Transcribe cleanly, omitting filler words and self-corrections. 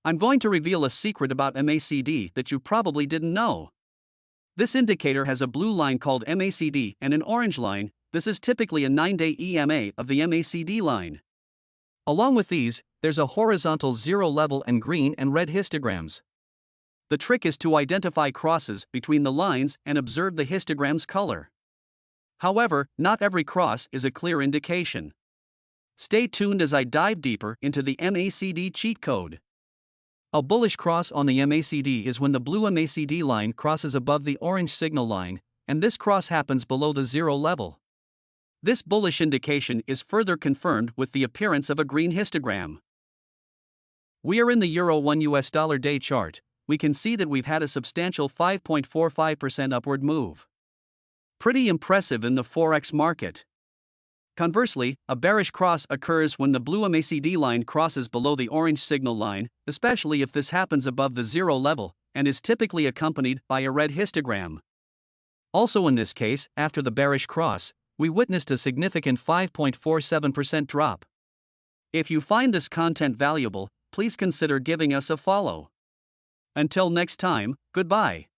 I'm going to reveal a secret about MACD that you probably didn't know. This indicator has a blue line called MACD and an orange line. This is typically a 9-day EMA of the MACD line. Along with these, there's a horizontal zero level and green and red histograms. The trick is to identify crosses between the lines and observe the histogram's color. However, not every cross is a clear indication. Stay tuned as I dive deeper into the MACD cheat code. A bullish cross on the MACD is when the blue MACD line crosses above the orange signal line, and this cross happens below the zero level. This bullish indication is further confirmed with the appearance of a green histogram. We are in the Euro 1 US dollar day chart. We can see that we've had a substantial 5.45% upward move. Pretty impressive in the forex market. Conversely, a bearish cross occurs when the blue MACD line crosses below the orange signal line, especially if this happens above the zero level, and is typically accompanied by a red histogram. Also in this case, after the bearish cross, we witnessed a significant 5.47% drop. If you find this content valuable, please consider giving us a follow. Until next time, goodbye.